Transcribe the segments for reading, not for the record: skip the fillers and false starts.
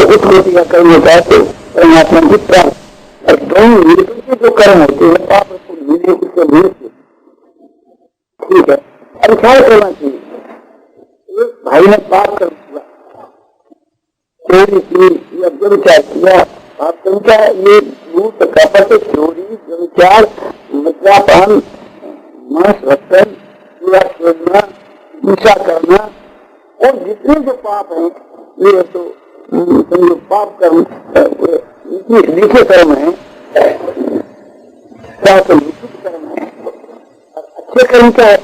उस कोटि का कर्म होता है तो परमात्मा की प्राप्त। और दोनों मिलकर के जो कर्म होते हैं पाप मिले उसके मिल से ठीक है अब ख्याल करना चाहिए। एक भाई ने पाप कर दिया, चोरी की या व्यभिचार किया, पाप करता है ये भूत कपट चोरी व्यभिचार मद्यपान मांस भक्षण पूरा छोड़ना हिंसा करना और जितने जो पाप हैं ये तो समझो पाप कर्म लिखे कर्म है, कर्म है। और अच्छे कर्म क्या है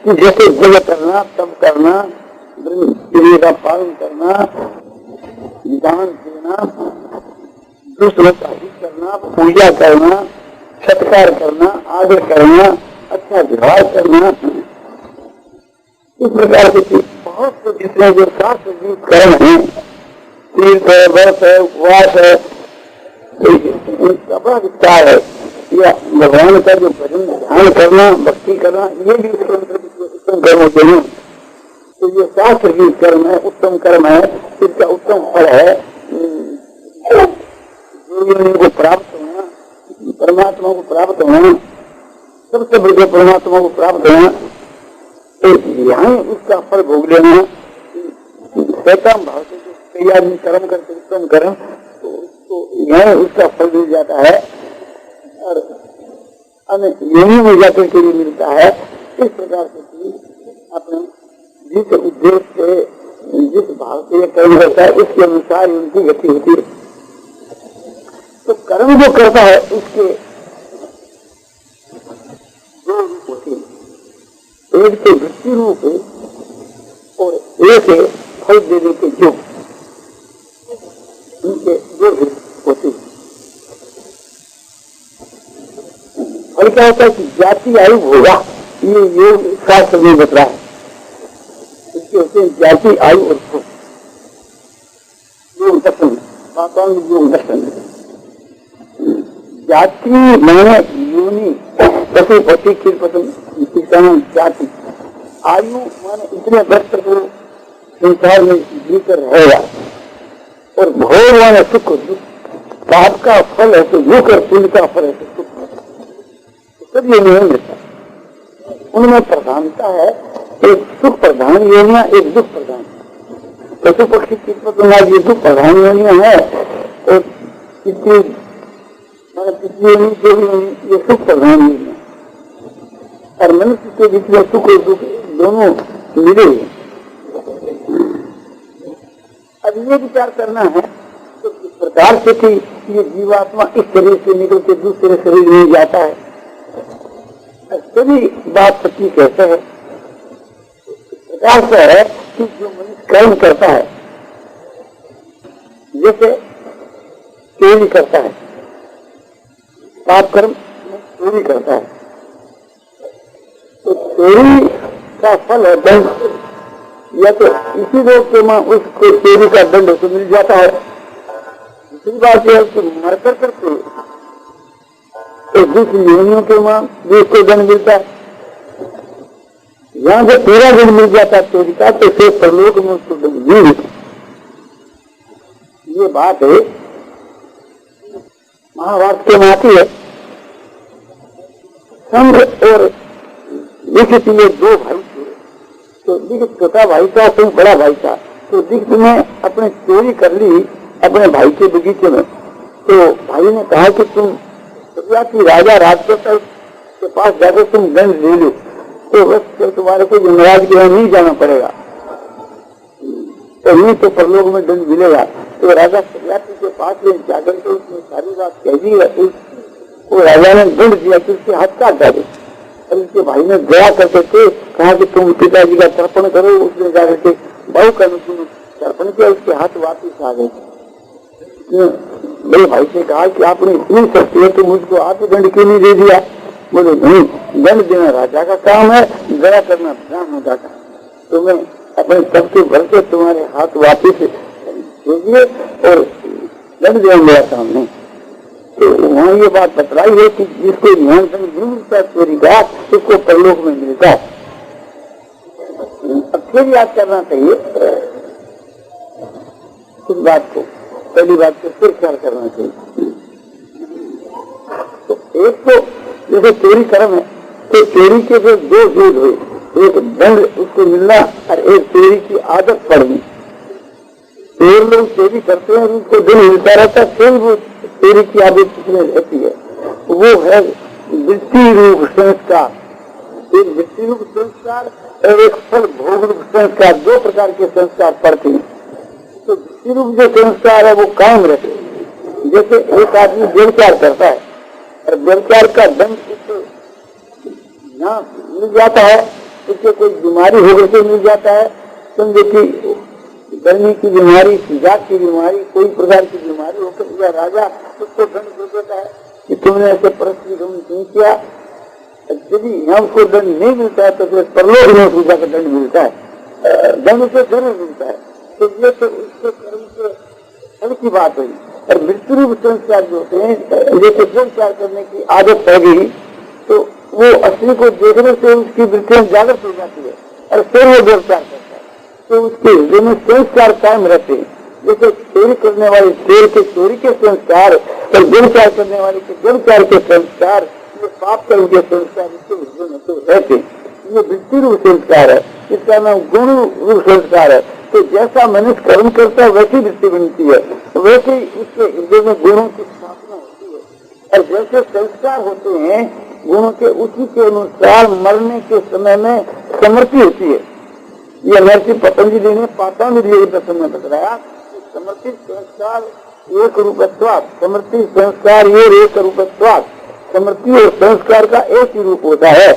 कि जैसे जग करना तब करना, ब्रह्मचर्य का पालन करना, दान देना, दूसरों का हित करना, पूजा करना, सत्कार करना, आदर करना, अच्छा व्यवहार करना, इस प्रकार के बहुत से जितने जो शास्त्र कर्म है, तीर्थ है, व्रत है, उपवास है, बड़ा विस्तार है या भगवान का जो भजन ध्यान करना, भक्ति करना, ये भी उत्तम कर्म होते हैं। तो ये शास्त्र की कर्म है, उत्तम कर्म है, इसका उत्तम फल है जो को प्राप्त होना, परमात्मा को प्राप्त होना, सबसे बड़े परमात्मा को प्राप्त होना। तो यहाँ उसका फल भोग लेना, शैतान भाव से कई आदमी कर्म करते उत्तम कर्म तो यहाँ उसका फल मिल जाता है और अन्य योनि में जाकर के लिए मिलता है। इस प्रकार से अपने जिस उद्देश्य से जिस भाव से कर्म करता है उसके अनुसार उनकी गति होती है। तो कर्म जो करता है उसके दो रूप होते हैं, एक तो वृत्ति रूप है और एक है फल देने के योग। उनके दो रूप होते हैं। फल क्या होता है कि जाति आयु होगा, ये योग शास्त्र में बता है। इसके होते हैं जाति आयु और फल, योग दर्शन, योग दर्शन। जाति मैंने योनि पशु पति कीर्तन जाति, आयु माने इतने वर्ष को संसार में जीकर रहेगा और भोग माने सुख, पाप का फल है तो दुख और पुण्य का फल है तो सुख, सब ये नहीं मिलता। उनमें प्रधानता है एक सुख प्रधान योनिया, एक दुख प्रधान। पशु पक्षी कीर्तन ये दुख प्रधान योनिया है और इसकी ये सुख प्रधान नहीं है। और मनुष्य के बीच में सुख और दुख दोनों मिले हैं। अब ये विचार करना है तो इस प्रकार से कि ये जीवात्मा इस शरीर से निकल के दूसरे शरीर में जाता है, सभी बात सच्ची कहते हैं। इस प्रकार से है कि जो मनुष्य कर्म करता है, जैसे चोरी करता है, पाप कर्म चोरी करता है तो चोरी का फल है दंड, या तो इसी रोग के मां उसको चोरी का दंड तो मिल जाता है। दूसरी बात यह है कि मरकर करते तो दूसरी योनियों के मां भी उसको दंड मिलता है। यहाँ से पूरा दंड मिल जाता है चोरी का, तो फिर परलोक में उसको दंड नहीं मिलता। ये बात है महाभारत के में आती है। संघ और लिखित में दो भाई थे, तो लिखित छोटा भाई था, संघ बड़ा भाई था। तो लिखित ने अपने चोरी कर ली अपने भाई के बगीचे में। तो भाई ने कहा कि तुम की राजा राजकोषर के पास जाकर तुम दंड ले लो, तो बस तुम्हारे को यमराज के यहाँ नहीं जाना पड़ेगा, तो नहीं तो परलोक में दंड मिलेगा। तो राजा सत्यार्थी के पास जाकर के उसने सारी बात कह दी। वो राजा ने दंड दिया कि उसके हाथ काट डाले। और उसके भाई ने दया करके थे, कहा कि तुम पिताजी का तर्पण करो। उसने जाकर के बहु का तर्पण किया, उसके हाथ वापिस आ गए। मेरे भाई से कहा कि आपने इतनी शक्ति है तो मुझको आत्मदंड क्यों नहीं दे दिया? बोले नहीं, दंड देना राजा का काम है, दया करना ब्राह्मण का काम। तो मैं अपने सबके भर के तुम्हारे हाथ वापिस भेजिए और दंड देना मेरा काम नहीं। तो वहाँ ये बात बतलाई है कि जिसको ध्यान दंड नहीं मिलता चोरी का, उसको परलोक में मिलता है। अब फिर याद करना चाहिए इस बात को पहली बात तो फिर ख्याल करना चाहिए। तो एक तो जैसे चोरी कर्म है, तो चोरी के जो दो भेद हुए, एक दंड उसको मिलना और एक चोरी की आदत पड़नी। चोर लोग चोरी करते हैं और उनको दंड मिलता रहता है, फिर वो चोरी की आदत किसमें रहती है, वो है वृत्ति रूप संस्कार। एक वृत्ति रूप संस्कार और एक फल भोग रूप संस्कार, दो प्रकार के संस्कार पड़ते हैं। तो वृत्ति रूप जो संस्कार है वो कायम रहते हैं। जैसे एक आदमी व्यभिचार करता है और व्यभिचार का दंड मिल जाता है, उससे कोई बीमारी होकर के मिल जाता है, समझो कि गर्मी की बीमारी, जाग की बीमारी, कोई प्रकार की बीमारी होकर या राजा उसको दंड दे देता है कि तुमने ऐसे परस्त्री गमन नहीं किया। यदि यहाँ उसको दंड नहीं मिलता है तो फिर परलोक में पूजा का दंड मिलता है, दंड उसे जरूर मिलता है। तो ये तो उसके कर्म के फल की बात हुई। और मृत्यु रूप संस्कार जो होते हैं, जैसे व्यभिचार करने की आदत पड़ गई तो वो असली को देखने से उसकी वृत्तियां जागृत हो जाती है और फिर वो व्यभिचार करता है, तो उसके हृदय में संस्कार कायम रहते हैं। जैसे चोरी करने वाले चोर के चोरी के संस्कार और व्यभिचार करने वाले के व्यभिचार के संस्कार, ये पाप कर्म के संस्कार इसके हृदय में तो रहते। ये वृत्ति रूप संस्कार है, इसका नाम गुण रूप संस्कार है। तो जैसा मनुष्य कर्म करता है वैसी वृत्ति बनती है, वैसे ही उसके हृदय में गुणों की स्थापना होती है। और जैसे संस्कार होते हैं गुणों के, उसी के अनुसार मरने के समय में समृद्धि होती है। ये महर्षि पतंजलि ने पातंजलि दर्शन में बताया कि समृद्धि संस्कार एक रूपत्वात्, समृद्धि संस्कार ये एक रूपत्वात्, समृद्धि और संस्कार का एक ही रूप होता है।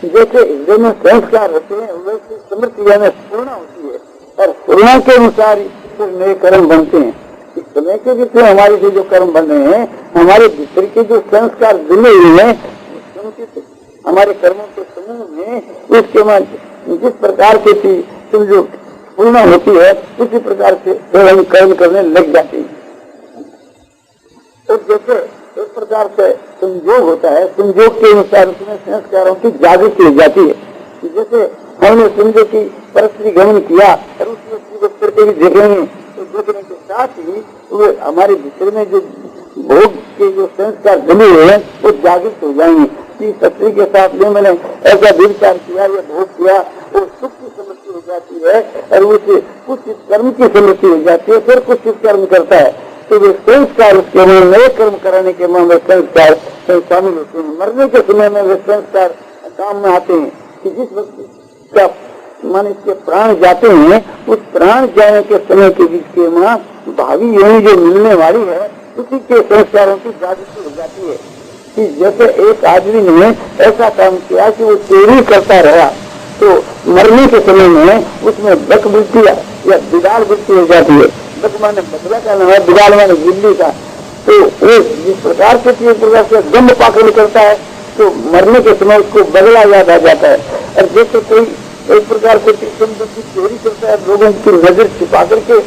जैसे हृदय में संस्कार होते हैं वैसे समृद्धि यानी पूर्ण होती है और पूर्ण के अनुसार फिर नए कर्म बनते हैं। इस समय के जितने हमारे से जो कर्म बन रहे हैं, हमारे भीतर के जो संस्कार जुड़े हुए हैं, हमारे कर्मों के समूह में उसके बाद जिस प्रकार से जो पूर्ण होती है उसी प्रकार से हम कर्म करने लग जाते हैं। और जैसे एक प्रकार से संयोग होता है, संयोग के अनुसार उसमें संस्कारों की जागृति हो जाती है। जैसे हमने समझो कि परस्त्री गमन किया और उस व्यक्ति को फिर कभी देखेंगे तो देखने के साथ ही वो हमारे भीतर में जो भोग के जो संस्कार जमे हुए हैं वो जागृत हो जाएंगे कि स्त्री के साथ में मैंने ऐसा व्यभिचार किया या भोग किया, वो सुख की समृद्धि हो जाती है और उसे कुछ कर्म की समृद्धि हो जाती है। फिर कुछ कर्म करता है तो वे संस्कार उसके में नए कर्म कराने के में संस्कार शामिल होते हैं। मरने के समय में वे संस्कार काम में आते हैं कि जिस व्यक्ति का मान इसके प्राण जाते हैं, उस प्राण जाने के समय के बीच के माँ भावी योनि जो मिलने वाली है उसी के संस्कारों की जागृति हो जाती है। कि जैसे एक आदमी ने ऐसा काम किया कि वो चोरी करता रहा तो मरने के समय में उसमें बक वृत्ति या बिगाड़ वृत्ति हो जाती है। बक माने बदला का नाम है, बिगाड़ माने गिल्ली का। तो वो जिस प्रकार से दंड पाकर करता है तो मरने के समय उसको बदला याद आ जाता है। और जैसे कोई एक प्रकार से संपत्ति चोरी करता है, लोगों की नजर छिपा करके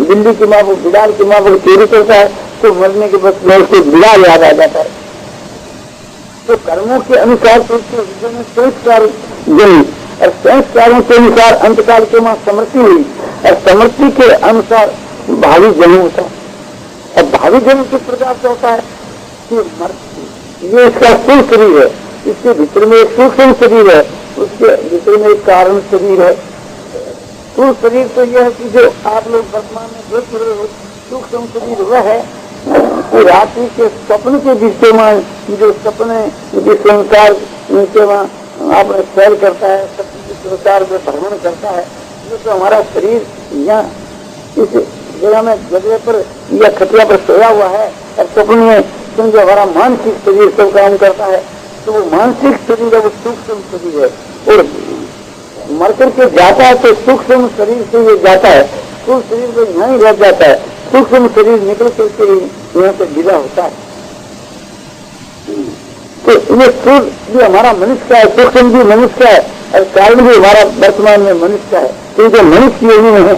बिल्ली की माँ बिगाड़ की माँ चोरी करता है तो मरने के बाद में उसको बिगाड़ याद आ जाता है। तो कर्मों के अनुसार तो उसके हृदय में संस्कार गई और संस्कारों के अनुसार अंतकाल के माँ समृद्धि हुई और समृद्धि के अनुसार भावी जन्म होता है। और भावी जन्म किस प्रकार से होता है कि ये इसका स्थूल शरीर है, इसके भीतर में एक सूक्ष्म शरीर है, उसके भीतर में एक कारण शरीर है। स्थूल शरीर तो यह है कि जो आप लोग वर्तमान में देख रहे हो, सूक्ष्म शरीर वह है रात्रि के स्वप्न के विषय में जो सपने के संसार के आपने सैर करता है, सपने के संसार में भ्रमण करता है। ये तो हमारा शरीर यहाँ इस जगह पर या खटिया पर सोया हुआ है और स्वप्न में समझो हमारा मानसिक शरीर सब काम करता है। तो वो मानसिक शरीर है, वो सूक्ष्म शरीर है और मर करके जाता है तो सूक्ष्म शरीर से ये जाता है, स्थूल शरीर में यहाँ ही रह जाता है। सूक्ष्म शरीर निकल करके यहाँ से विदा होता है। तो ये स्थूल भी हमारा मनुष्य का है, सूक्ष्म भी मनुष्य का है और कारण भी हमारा वर्तमान में मनुष्य का है। क्योंकि मनुष्य योनि में है,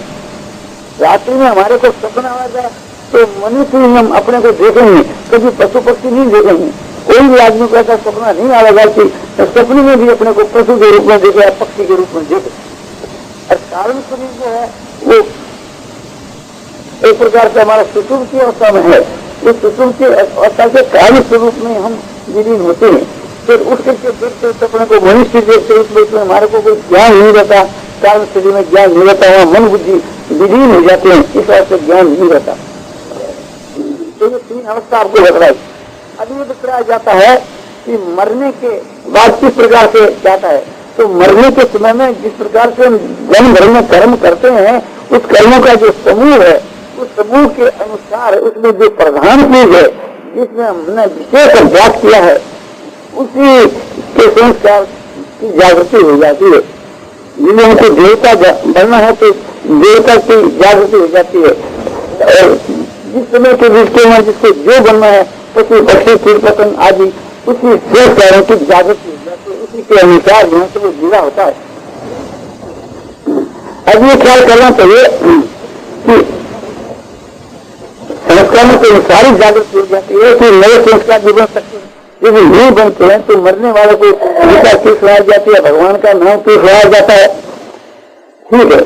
रात्रि में हमारे को सपना आ जाए तो मनुष्य ही हम अपने को देखेंगे, कभी पशु पक्षी नहीं देखेंगे। कोई भी आदमी को ऐसा सपना नहीं आएगा कि सपने में भी अपने को पशु के रूप में देखे या पक्षी के रूप में देखे। और कारण शरीर जो है वो एक प्रकार से हमारा सुसुप्त की अवस्था में है, उस सुसुप्त की अवस्था के कार्य स्वरूप में हम विलीन होते हैं। फिर उठ करके फिर अपने को मनुष्य देखते उसमें हमारे को कोई ज्ञान नहीं रहता, कारण शरीर में ज्ञान नहीं रहता, वहाँ मन बुद्धि विलीन हो जाते हैं, इस वास्ते ज्ञान नहीं रहता। तो ये तीन अवस्था आपको बताई। अभी ये बताया जाता है कि मरने के बाद किस प्रकार से जाता है। तो मरने के समय में जिस प्रकार से हम जन्म भर में कर्म करते हैं, उस कर्मों का जो समूह है, उस समूह के अनुसार उसमें जो प्रधान चीज है जिसमें हमने विशेष अभ्यास किया है, उसी के संस्कार की जागृति हो जाती है। जिन्हें हमको देवता बनना है तो देवता की जागृति हो जाती है, और जिस समय के विषय में जिसको जो बनना है पशु पक्षी कीट पतंग आदि उसी संस्कारों की जागृति हो जाती है, उसी के अनुसार यहाँ से वो जुड़ा होता है। अब ये ख्याल करना चाहिए कि संस्कारों के अनुसार ही जागृति हो जाती है कि नए संस्कार भी बन सकते हैं। यदि नहीं बनते हैं तो मरने वाले को गीता क्यों सुनाई जाती है, भगवान का नाम क्यों सुनाया जाता है। ठीक है,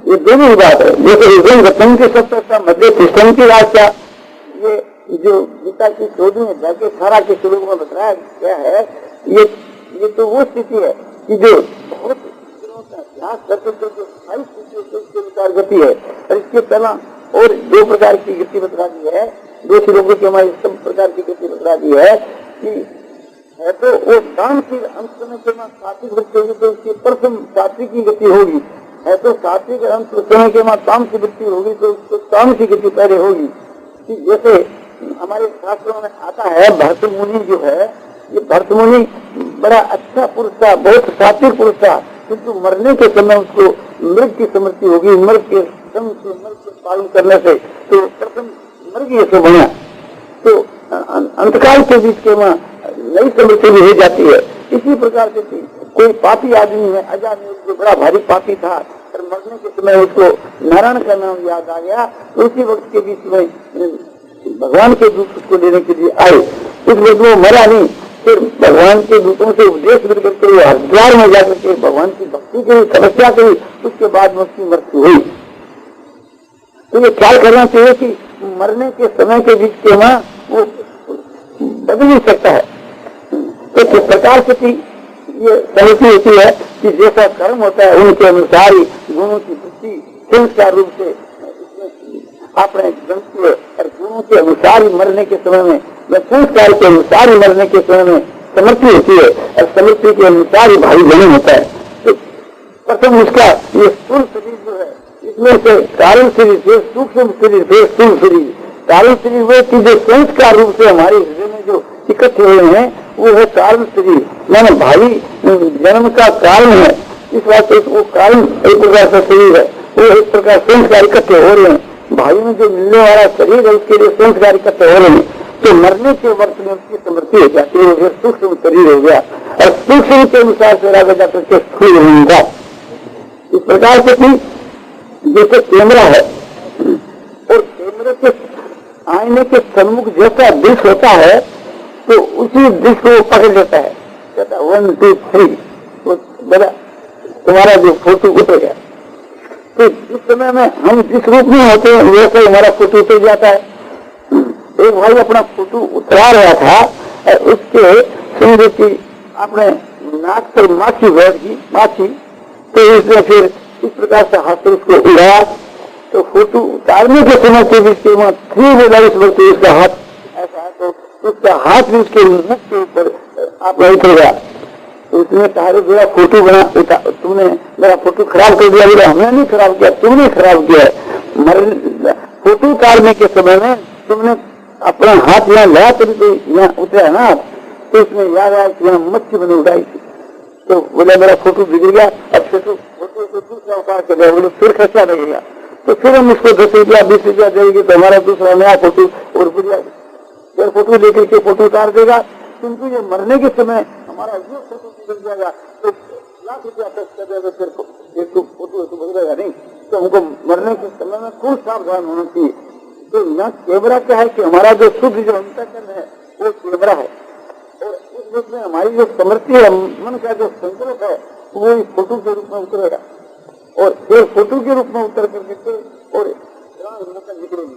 ये दोनों ही बात है। जैसे रतन की सत्ता मध्य कृष्ण की रास्ता, ये जो गीता की 14वें अध्याय के 18 के श्लोक में बताया गया है, ये तो वो स्थिति है कि जो बहुत दिनों का अभ्यास करते थे, जो स्थायी स्थिति उसके अनुसार गति है। और इसके पहला और दो प्रकार की गति बता दी है, दो श्लोकों की हमारी सब प्रकार की गति बता दी है कि है तो वो दानशील अंत समय के बाद सात्विक वृत्ति होगी तो उसकी प्रथम सात्विक की गति होगी, है तो सात्विक अंत समय के बाद ताम की वृत्ति होगी तो उसको ताम की गति पहले होगी। जैसे हमारे शास्त्रों में आता है, भरत मुनि जो है, ये भरत मुनि बड़ा अच्छा पुरुष था, बहुत सात्विक पुरुष था, किंतु मरने के समय उसको मृग की स्मृति होगी, मृग के पालन करने से तो प्रथम मृग ऐसे बना। तो अंतकाल के बीच के वहाँ नई स्मृति भी हो जाती है। इसी प्रकार से कोई पापी आदमी है, अजान जो बड़ा भारी पापी था, और मरने के समय उसको नारायण का नाम याद आ गया, तो उसी वक्त के बीच में भगवान के दूत उसको लेने के लिए आए। उस वक्त वो मरा नहीं, फिर भगवान के दूतों से उपदेश मिल करके वो हरिद्वार में जाकर के भगवान की भक्ति की समस्या की, उसके बाद में उसकी मृत्यु हुई। तो ये ख्याल करना चाहिए कि मरने के समय के बीच के वहाँ वो बदल नहीं सकता है। तो किस प्रकार से ये समझती होती है कि जैसा कर्म होता है उनके अनुसार ही गुणों की वृद्धि संस्कार रूप से अपने ग्रंथ और गुणों के अनुसार ही मरने के समय में, संस्कार के अनुसार ही मरने के समय में समृद्धि होती है, और समृद्धि के अनुसार ही भारी जन्म होता है। तो प्रथम उसका ये स्थूल शरीर जो है, इसमें से कारण शरीर से सूक्ष्म शरीर से स्थूल शरीर, कारण शरीर वो की जो संस्कार रूप से हमारे हृदय में जो इकट्ठे हुए हैं वो है कारण शरीर, माने भारी जन्म का कारण है। इस वास्ते वो कारण एक प्रकार का शरीर है, वो एक प्रकार संस्कार इकट्ठे हो रहे हैं। भाई में जो मिलने वाला शरीर है उसके लिए संस्कार इकट्ठे हो रहे हैं, तो मरने के वर्ष में उसकी समृद्धि हो जाती है, वो सूक्ष्म शरीर हो गया, और सूक्ष्म के अनुसार से आगे जाकर के स्थूल होगा। इस प्रकार से जैसे कैमरा है, और कैमरे के आईने के सम्मुख जैसा दृश्य होता है तो उसी दृश्य को पकड़ लेता है, कहता 1 2 3, तो बड़ा तुम्हारा जो फोटो उठेगा। तो जिस समय में हम जिस रूप में होते हैं वैसे हमारा फोटो उतर जाता है। एक भाई अपना फोटो उतरा रहा था, और उसके समझो कि अपने नाक पर माछी बैठ गई, माछी, तो इसने फिर इस प्रकार से हाथ से उसको उड़ाया, तो फोटो उतारने के समय के बीच के वहाँ 3 इस वक्त उसका हाथ ऐसा है, तो उसका हाथ भी उसके मुख के ऊपर आप उतर गया। तो उसने कहा मेरा फोटो बना, तुमने मेरा फोटो खराब कर दिया। बोला हमने नहीं खराब किया, तुमने खराब किया है। फोटो उतारने के समय में तुमने अपना हाथ यहाँ लाया तभी तो यहाँ उतरा ना, तो उसमें याद आया कि यहाँ मच्छी मैंने उठाई थी। तो बोला मेरा फोटो बिगड़ गया, अब फोटो को दूसरा उतार कर दिया, बोले फिर खर्चा लगेगा। तो फिर हम उसको 10 रुपया 20 रुपया देंगे तो हमारा दूसरा नया फोटो और बढ़िया फिर फोटो लेकर के फोटो उतार देगा। किंतु ये मरने के समय हमारा ये फोटो बिगड़ जाएगा तो लाख रुपया खर्च कर देगा, फिर एक फोटो तो बदलेगा नहीं। तो हमको मरने के समय में खूब सावधान होना चाहिए। तो यहाँ कैमरा क्या है कि हमारा जो शुद्ध जो अंतःकरण है वो कैमरा है, और उस रूप में हमारी जो समृद्धि है, मन का जो संकल्प है वो फोटो के रूप में उतरेगा, और फिर फोटो के रूप में उतर करके और प्राण निकल निकलेंगे।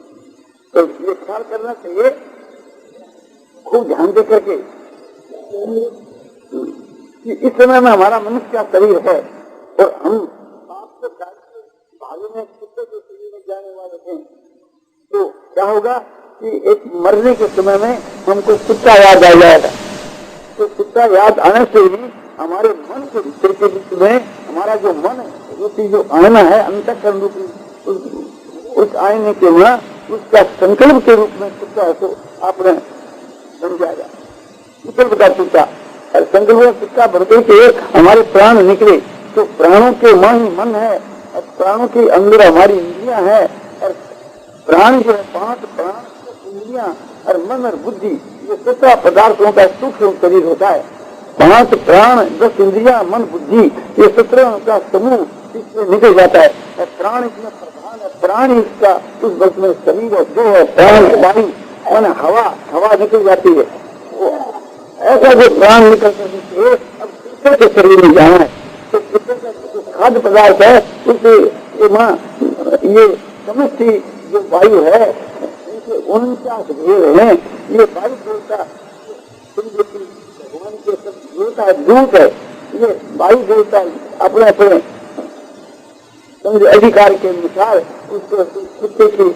तो ये ख्याल करना चाहिए खूब ध्यान दे करके कि इस समय में हमारा मनुष्य का शरीर है और हम भाग्य में कुत्ते के शरीर में जाने वाले हैं, तो क्या होगा कि एक मरने के समय में हमको कुत्ता याद आ जाएगा। तो कुत्ता याद आने से ही हमारे मन के भीतर के बीच में हमारा जो मन रूपी जो आईना है, अंतःकरण रूपी, उस आईने के वहाँ उसका संकल्प के रूप में कुत्ता है तो आपने बन जाएगा संकल्प का कुत्ता। और संकल्प का कुत्ता भरते के हमारे प्राण निकले तो प्राणों के मन है और प्राणों के अंदर हमारी इंद्रियां हैं और प्राण जो है 5 प्राण, इंद्रियां और मन और बुद्धि, ये 17 पदार्थों का सूक्ष्म शरीर होता है। 5 प्राण, 10 इंद्रियां, मन, बुद्धि, ये 17 का समूह इसमें निकल जाता है। और प्राण इसमें प्रधान है, प्राण इसका उस वक्त में शरीर है, जो है प्राण, वायु, मन, हवा निकल जाती है। ऐसा जो प्राण निकल करके अब दूसरे के शरीर में जाना है तो दूसरे का जो खाद्य पदार्थ है उससे ये समष्टि जो वायु है इनके 49 भेद हैं। ये वायु देवता भगवान के सब देवता है, दूत है। ये वायु देवता अपने अपने अधिकार के अनुसार उसको कुत्ते की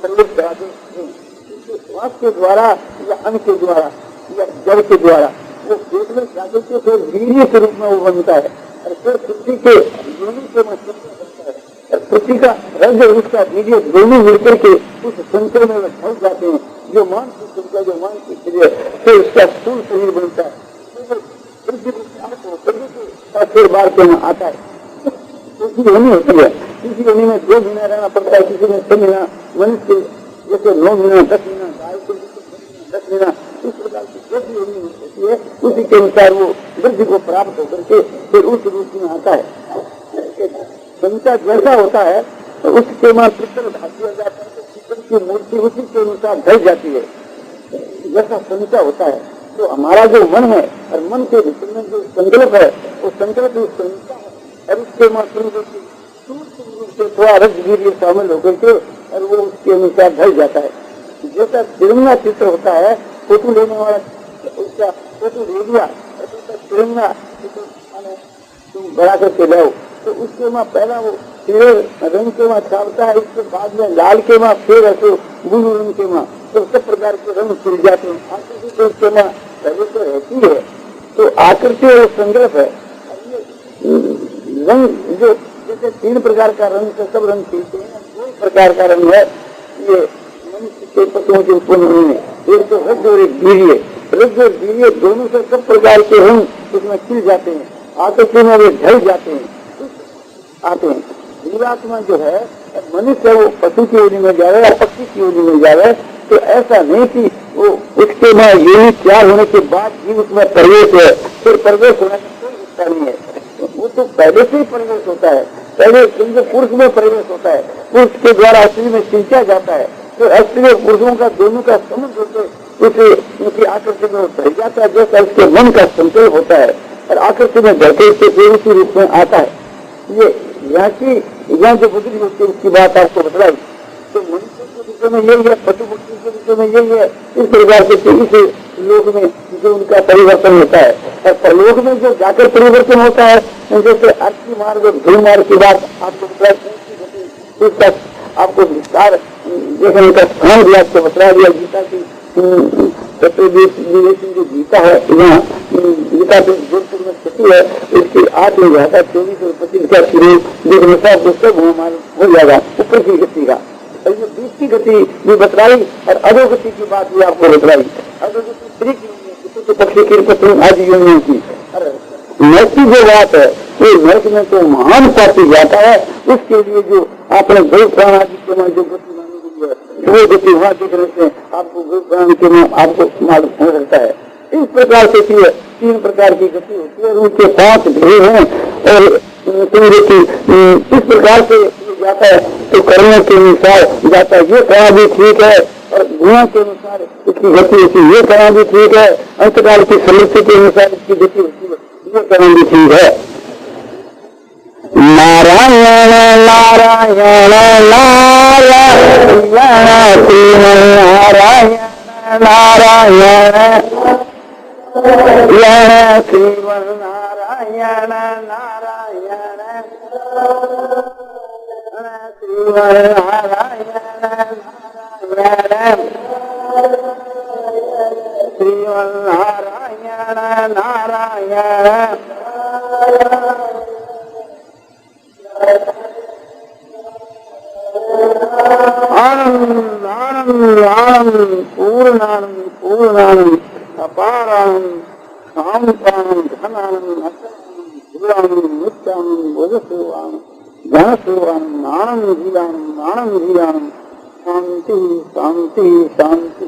प्रवेश करा दे, श्वास के द्वारा या अन्न के द्वारा या जल के द्वारा वो पेट में जाते थे, फिर वीर्य के रूप में वो बनता है और फिर पृथ्वी के योनि से बनता है और पृथ्वी का रज उसका वीर्य दोनों मिलकर के उस संचय में फंस जाते हैं। जो मानसिक संख्या, जो मानसिक शरीर, फिर उसका स्थूल शरीर बनता है, फिर बार के में आता है। किसी योनि होती है, किसी योनि में 2 महीना रहना पड़ता है, किसी में 6 महीना, मनुष्य जैसे 9 महीना, 10 महीना, गाय को 10 महीना, इस प्रकार की जो भी योनि होती है उसी के अनुसार वो वृद्धि को प्राप्त होकर के फिर उस रूप में आता है। संख्या जैसा होता है तो उसके वहाँ पितल ढाक दिया जाता है, तो पितल की मूर्ति उसी के अनुसार ढल जाती है, जैसा संख्या होता है। तो हमारा जो मन है और मन के भीतर में जो संकल्प है वो संकल्प संख्या है और उसके वहाँ से थोड़ा रजवीर शामिल होकर के और वो उसके अनुसार ढल जाता है। जैसा तिरंगा चित्र होता है, फोटो लेने वाला उसका फोटो ले लिया और उसका तिरंगा तुम बड़ा करके लाओ तो उसके वहाँ पहला वो रंग के वहाँ छापता है, उसके बाद में लाल के वहाँ फिर ऐसे ब्लू रंग के वहाँ तो सब प्रकार के रंग खिल जाते हैं। आकृति तो उसके वहाँ पहले तो रहती है, तो आकृति और संग्रह है। रंग जो जैसे 3 प्रकार का रंग से सब रंग खिलते हैं, 2 प्रकार का रंग है ये मनुष्य के पशुओं के उत्पन्न होने में, एक तो रज और एक वीर्य। रज और वीर्य दोनों से सब प्रकार के रंग उसमें खिल जाते हैं, आकृति में वे ढल जाते हैं, आते हैं। जीवात्मा जो है मनुष्य वो पशु की योनि में जा रहा है, पक्षी की योनि में जा रहा है, तो ऐसा नहीं कि वो उसके में योनि तैयार होने के बाद भी उसमें प्रवेश है, फिर प्रवेश होने का कोई हिस्सा नहीं है, वो तो पहले से ही प्रवेश होता है। पहले पुरुष में प्रवेश होता है, पुरुष के द्वारा स्त्री में सिंचा जाता है, तो स्त्री और पुरुषों का दोनों का संबंध होकर उसे उनकी आकृति में भर जाता है, जैसा उसके मन का संकल्प होता है और आकृति में भरते उसी रूप में आता है। ये यहाँ जो बुद्धि होती है उसकी बात आपको बताई। तो मनुष्य के विषय में यही है, पशु पक्षी के विषय में यही है। इस प्रकार से इस लोक में जो उनका परिवर्तन होता है और परलोक में जो जाकर परिवर्तन होता है, जैसे अर्थी मार्ग और धूल मार्ग की बात आपको बताया, आपको विस्तार देखने का स्थान भी आपको बता दिया। गीता की जो गीता है यहाँ गीता जो जोधपुर में स्थिति है उसकी 8 में जाता 24 और 25 का शुरू देखने का पुस्तक हो जाएगा ऊपर की गति का। और ये 20 की गति भी बतलाई और अधोगति की बात भी आपको बतलाई। अधोगति स्त्री की पक्षी की पत्नी आदि योनियों की। नर्क की जो बात है वो नर्क में तो महान पापी जाता है, उसके लिए जो आपने गौ प्राण आदि के में जो गति मानी गई है वो गति वहाँ देखने से आपको गौ प्राण के में आपको मालूम हो सकता है। इस प्रकार से 3 प्रकार की गति होती है और उनके 5 भेद हैं और इस प्रकार से जाता है तो कर्मों के अनुसार जाता है। ये करना भी ठीक है और गुणों के अनुसार इसकी गति होती है, ये करना भी ठीक है, अंतकाल की समृद्धि के अनुसार इसकी गति होती है, ये करना भी ठीक है। नारायण नारायण नारायण श्रीमन्नारायण नारायण श्रीमन्नारायण नारायण श्रीमन्नारायण नारायण आनंद आनंद आनंद पूर्णानंद पूर्णानंद अपारानंद शांतानंद धनानंद धूरानंद नित्यानंद बोधसेवानंद ज्ञानसेवानंद आनंद धीरानंद शांति शांति शांति।